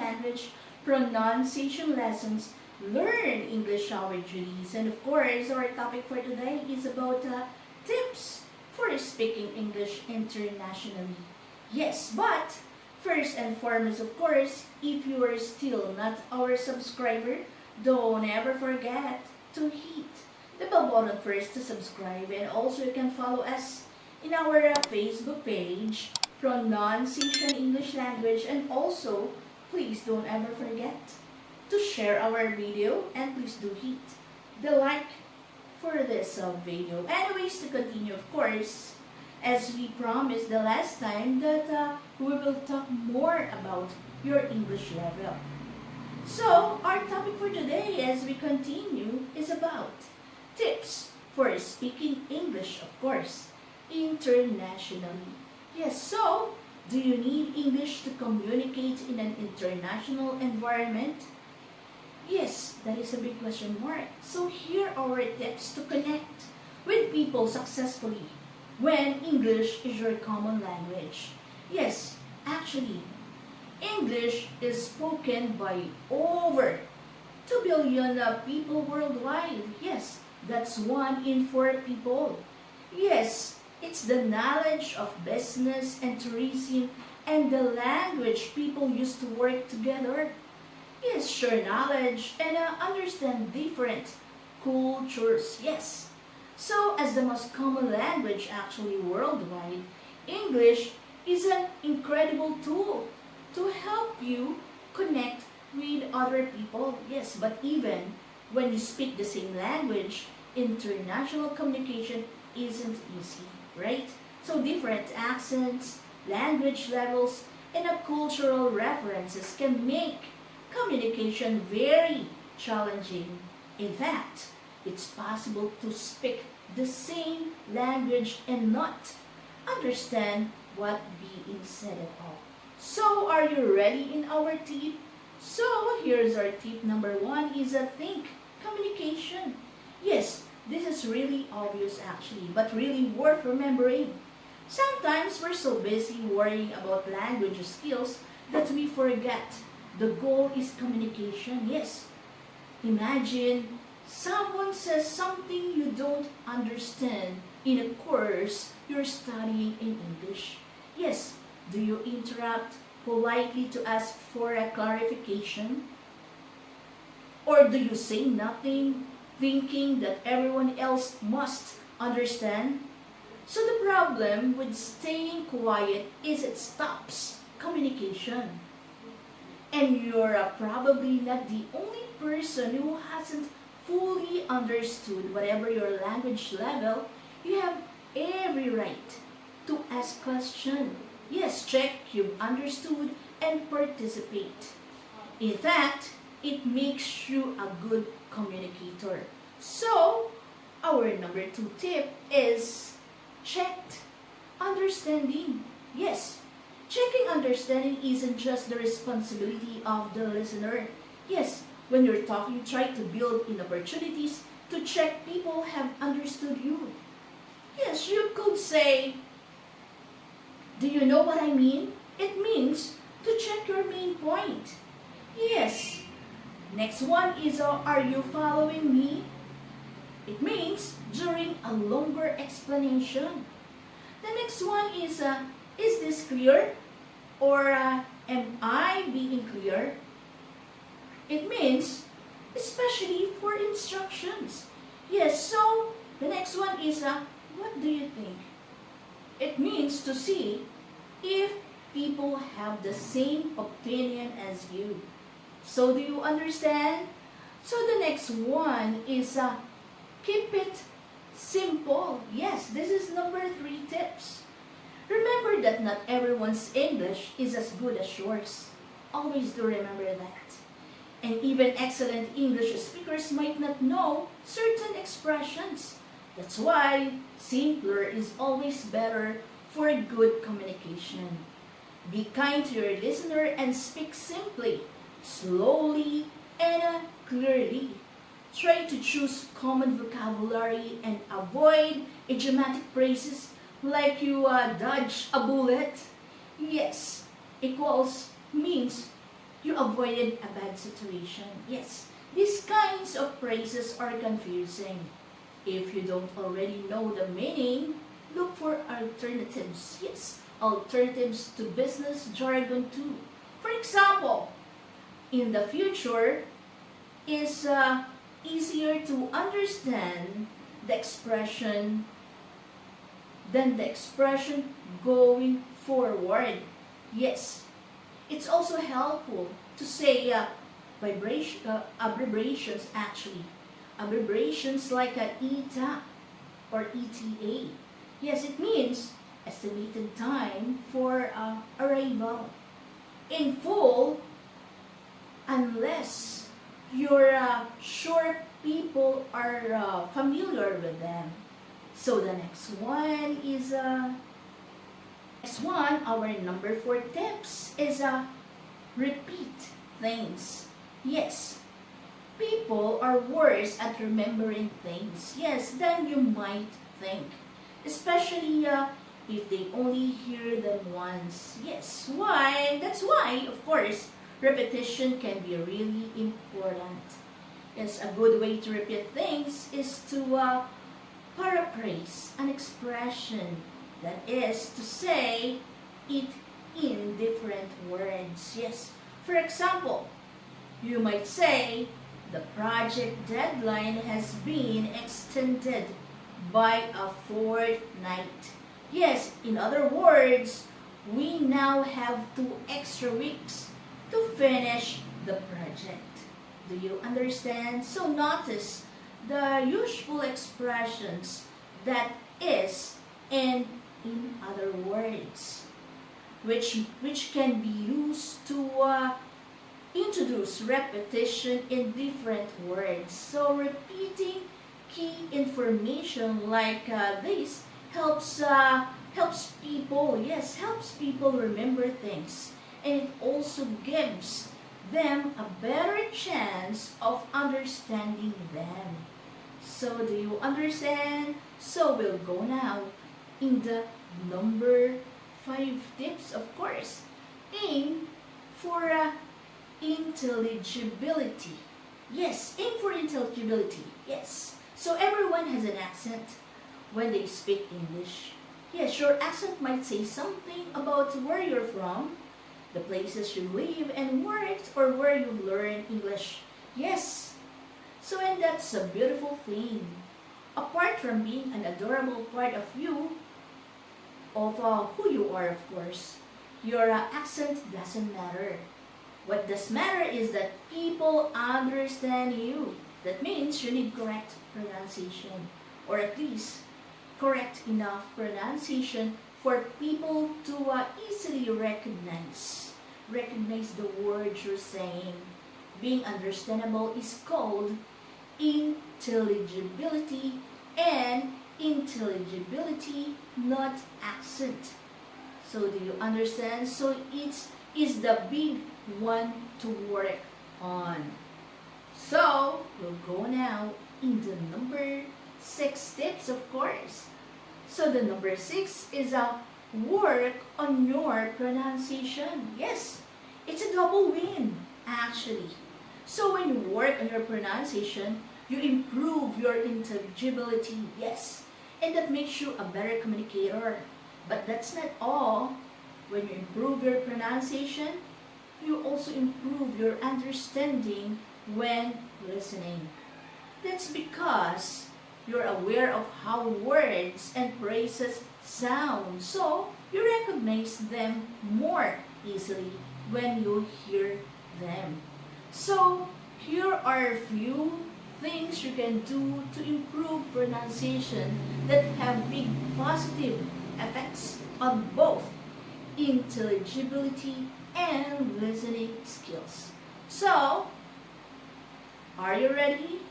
language pronunciation lessons. Learn English our Judy's. And of course, our topic for today is about tips for speaking English internationally. Yes, but first and foremost, of course, if you are still not our subscriber, don't ever forget to hit the bell button first to subscribe, and also you can follow us in our Facebook page, Pronunciation English Language, and also please don't ever forget to share our video, and please do hit the like for this video. Anyways, to continue, of course, as we promised the last time that we will talk more about your English level. So, our topic for today as we continue is about tips for speaking English, of course, internationally. Yes, so, do you need English to communicate in an international environment? Yes, that is a big question mark. So here are our tips to connect with people successfully when English is your common language. Yes, actually, English is spoken by over 2 billion people worldwide. Yes, that's 1 in 4 people. Yes, it's the knowledge of business and tourism and the language people use to work together. Yes, share knowledge and understand different cultures. Yes. So, as the most common language actually worldwide, English is an incredible tool to help you connect with other people. Yes, but even when you speak the same language, international communication isn't easy, right? So different accents, language levels, and cultural references can make communication very challenging. In fact, it's possible to speak the same language and not understand what being said at all. So, are you ready in our tip? So, here's our tip number 1 is think communication. Yes, this is really obvious actually, but really worth remembering. Sometimes we're so busy worrying about language skills that we forget the goal is communication. Yes, imagine someone says something you don't understand in a course you're studying in English. Yes, do you interrupt politely to ask for a clarification? Or do you say nothing, thinking that everyone else must understand? So the problem with staying quiet is it stops communication. And you're probably not the only person who hasn't fully understood whatever your language level. You have every right to ask questions. Yes, check you've understood and participate. In fact, it makes you a good communicator. So, our number 2 tip is checked understanding. Yes, checking understanding isn't just the responsibility of the listener. Yes, when you're talking, try to build in opportunities to check people have understood you. Yes, you could say, do you know what I mean? It means to check your main point. Yes. Next one is, are you following me? It means during a longer explanation. The next one is this clear? Or am I being clear? It means especially for instructions. Yes, so the next one is what do you think? It means to see if people have the same opinion as you. So do you understand? So the next one is keep it simple. Yes, this is number 3 tips. Remember that not everyone's English is as good as yours. Always do remember that. And even excellent English speakers might not know certain expressions. That's why simpler is always better for good communication. Be kind to your listener and speak simply, slowly, and clearly. Try to choose common vocabulary and avoid idiomatic phrases like you dodge a bullet. Yes, equals means You avoided a bad situation. Yes, these kinds of phrases are confusing. If you don't already know the meaning, look for alternatives. Yes, alternatives to business jargon too. For example, in the future is easier to understand the expression than the expression going forward. Yes, it's also helpful to say abbreviations actually. Abbreviations like ETA or ETA. Yes, it means estimated time for arrival. In full, unless you're sure people are familiar with them. So the next one, our number 4 tips is repeat things. Yes, people are worse at remembering things, yes, than you might think. Especially if they only hear them once. Yes, why? That's why, of course, repetition can be really important. Yes, a good way to repeat things is to paraphrase an expression. That is to say it in different words. Yes, for example, you might say, the project deadline has been extended by a fortnight. Yes, in other words, we now have 2 extra weeks to finish the project. Do you understand? So notice the usual expressions that is and in other words, which can be used to introduce repetition in different words. So repeating key information like this helps people remember things, and it also gives them a better chance of understanding them. So do you understand? So we'll go now in the number 5 tips, of course. Aim for intelligibility. Yes, aim for intelligibility. Yes. So everyone has an accent when they speak English. Yes, your accent might say something about where you're from, the places you live and worked, or where you learned English. Yes. So and that's a beautiful thing. Apart from being an adorable part of you, of who you are, of course, your accent doesn't matter. What does matter is that people understand you. That means you need correct pronunciation, or at least correct enough pronunciation for people to easily recognize the words you're saying. Being understandable is called intelligibility, and intelligibility, not accent. So do you understand? So it is the big one to work on. So we'll go now in the number 6 tips, of course. So the number 6 is work on your pronunciation. Yes, it's a double win actually. So when you work on your pronunciation, you improve your intelligibility, yes, and that makes you a better communicator. But that's not all. When you improve your pronunciation, you also improve your understanding when listening. That's because you're aware of how words and phrases sound, so you recognize them more easily when you hear them. So here are a few things you can do to improve pronunciation that have big positive effects on both intelligibility and listening skills. So, are you ready?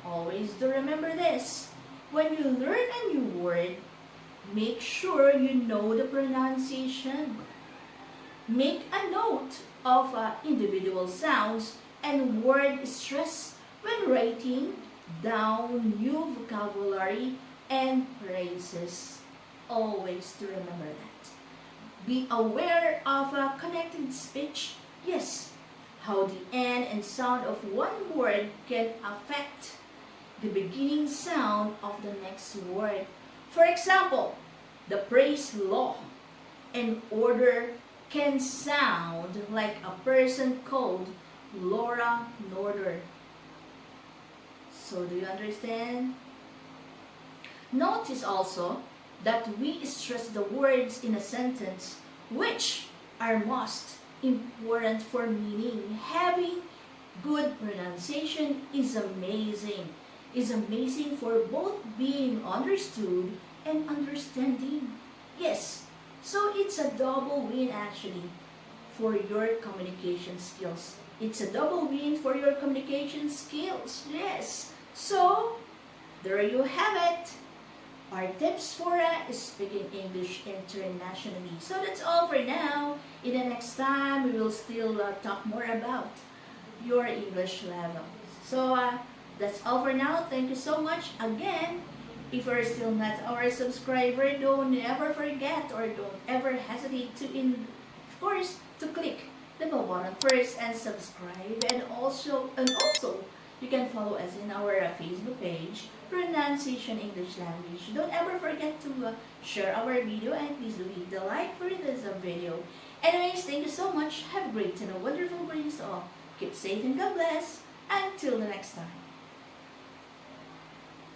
Always do remember this. When you learn a new word, make sure you know the pronunciation. Make a note of individual sounds and word stress when writing down new vocabulary and phrases. Always to remember that. Be aware of connected speech. Yes, how the end and sound of one word can affect the beginning sound of the next word. For example, the phrase law and order can sound like a person called Laura Norder. So do you understand? Notice also that we stress the words in a sentence which are most important for meaning. Having good pronunciation is amazing. Is amazing for both being understood and understanding. Yes, so it's a double win actually for your communication skills. It's a double win for your communication skills. Yes. So, there you have it. Our tips for speaking English internationally. So that's all for now. In the next time, we will still talk more about your English level. So that's all for now. Thank you so much again. If you're still not our subscriber, don't ever forget or don't ever hesitate to, of course, to click the bell button first and subscribe. And also, you can follow us in our Facebook page, Pronunciation English Language. Don't ever forget to share our video and please do hit the like for this video. Anyways, thank you so much. Have a great and a wonderful day. So keep safe and God bless. Until the next time.